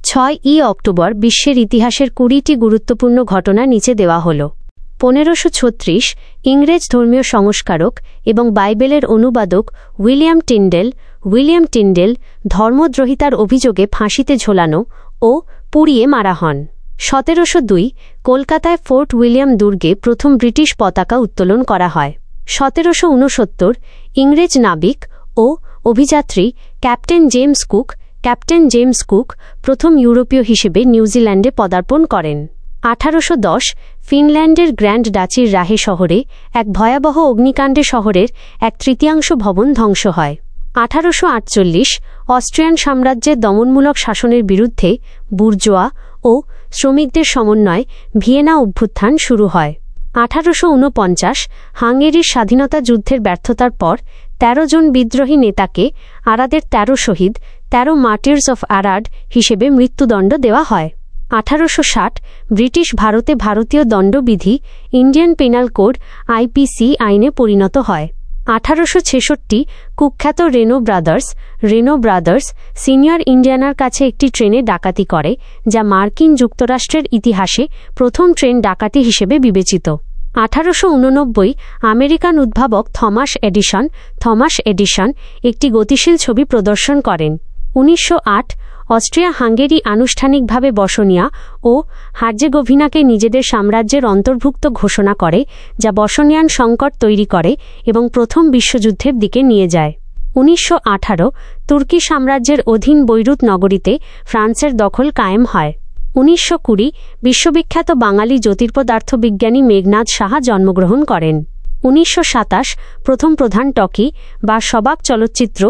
6ই October বিশ্বের ইতিহাসের 20টি গুরুত্বপূর্ণ ঘটনা নিচে দেওয়া হল। 1536 ইংরেজ ধর্মীয় সংস্কারক এবং বাইবেলের অনুবাদক উইলিয়াম টিন্ডেল ধর্মদ্রোহিতার অভিযোগে ফাঁসিতে ঝোলানো ও পুড়িয়ে মারা হন। 1702 কলকাতায় ফোর্ট উইলিয়াম দুর্গে প্রথম ব্রিটিশ পতাকা উত্তোলন করা হয়। 1769 ইংরেজ নাবিক ও অভিযাত্রী ক্যাপ্টেন জেমস কুক প্রথম ইউরোপীয় হিসেবে নিউজিল্যান্ডে পদার্পণ করেন। 1810 ফিনল্যান্ডের গ্র্যান্ড ডাচির রাহে শহরে এক ভয়াবহ অগ্নিকাণ্ডে শহরের 1/3 ভবন ধ্বংস হয়। 1848 অস্ট্রিয়ান সাম্রাজ্যের দমনমূলক শাসনের বিরুদ্ধে বুর্জোয়া ও শ্রমিকদের সমন্বয়ে ভিয়েনা অভ্যুত্থান শুরু হয়। 1849 হাঙ্গেরির স্বাধীনতা যুদ্ধের ব্যর্থতার পর 13 জন বিদ্রোহী নেতাকে আরাদের 13 শহীদ 13 মার্টিয়ার্স অফ আরাড হিসেবে মৃত্যুদণ্ড দেওয়া হয়। 1860 ব্রিটিশ ভারতে ভারতীয় দণ্ডবিধি ইন্ডিয়ান পেনাল কোড IPC আইনে পরিণত হয়। 1866 কুখ্যাত রেনো ব্রাদার্স সিনিয়র ইন্ডিয়ানার কাছে একটি ট্রেনে ডাকাতি করে, যা মার্কিন যুক্তরাষ্ট্রের ইতিহাসে প্রথম ট্রেন ডাকাতি হিসেবে বিবেচিত। 1889 আমেরিকান উদ্ভাবক থমাস এডিসন একটি গতিশীল ছবি প্রদর্শন করেন। 1908 অস্ট্রিয়া হাঙ্গেরি আনুষ্ঠানিকভাবে বসনিয়া ও হার্জেগোভিনাকে নিজেদের সাম্রাজ্যের অন্তর্ভুক্ত ঘোষণা করে, যা বসনিয়ান সংকট তৈরি করে এবং প্রথম বিশ্বযুদ্ধের দিকে নিয়ে যায়। 1918 তুর্কি সাম্রাজ্যের অধীন বৈরুত নগরীতে ফ্রান্সের দখল কায়েম হয়। 1920 বিশ্ববিখ্যাত বাঙালি জ্যোতির্পদার্থবিজ্ঞানী মেঘনাদ সাহা জন্মগ্রহণ করেন। 1927 প্রথম প্রধান টকি বা সবাক চলচ্চিত্র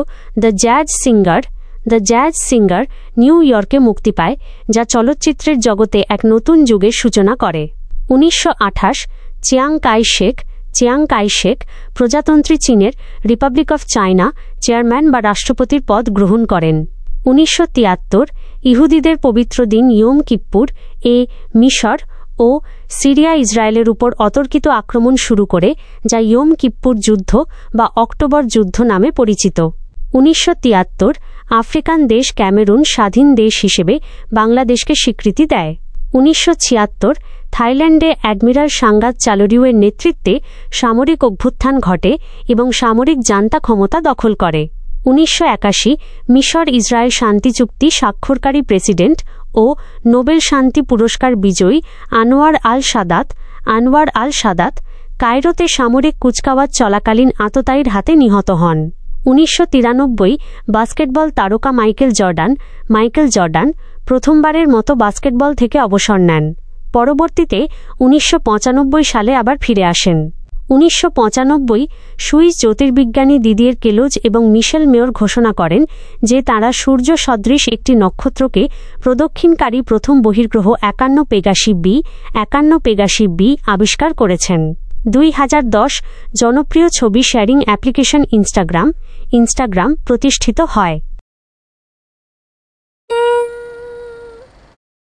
দ্য জ্যাজ সিঙ্গার নিউ ইয়র্কে মুক্তি পায়, যা চলচ্চিত্রের জগতে এক নতুন যুগের সূচনা করে। 1928 চিয়াং কাই শেক প্রজাতন্ত্রী চীনের রিপাবলিক অফ চায়না চেয়ারম্যান বা রাষ্ট্রপতির পদ গ্রহণ করেন। 1973 ইহুদিদের পবিত্র দিন ইয়ম কিপ্পুর মিশর ও সিরিয়া ইসরায়েলের উপর অতর্কিত আক্রমণ শুরু করে, যা ইয়ম কিপ্পুর যুদ্ধ বা অক্টোবর যুদ্ধ নামে পরিচিত। 1973 আফ্রিকান দেশ ক্যামেরুন স্বাধীন দেশ হিসেবে বাংলাদেশকে স্বীকৃতি দেয়। 1976 থাইল্যান্ডে অ্যাডমিরাল সাঙ্গাত চালোরিউয়ের নেতৃত্বে সামরিক অভ্যুত্থান ঘটে এবং সামরিক জান্তা ক্ষমতা দখল করে। 1981 মিশর ইসরায়েল শান্তি চুক্তি স্বাক্ষরকারী প্রেসিডেন্ট ও নোবেল শান্তি পুরস্কার বিজয়ী আনোয়ার আল সাদাত কায়রোতে সামরিক কুচকাওয়াজ চলাকালীন আততায়ীর হাতে নিহত হন। 1993 বাস্কেটবল তারকা মাইকেল জর্ডান প্রথমবারের মতো বাস্কেটবল থেকে অবসর নেন। পরবর্তীতে 1995 সালে আবার ফিরে আসেন। 1995 সুইস জ্যোতির্বিজ্ঞানী দিদিয়ের queloz এবং মিশেল মেয়র ঘোষণা করেন যে তাঁরা সূর্য সদৃশ একটি নক্ষত্রকে প্রদক্ষিণকারী প্রথম বহির্গ্রহ 51 পেগাসি বি আবিষ্কার করেছেন। 2010 জনপ্রিয় ছবি শেয়ারিং অ্যাপ্লিকেশন ইনস্টাগ্রাম প্রতিষ্ঠিত হয়।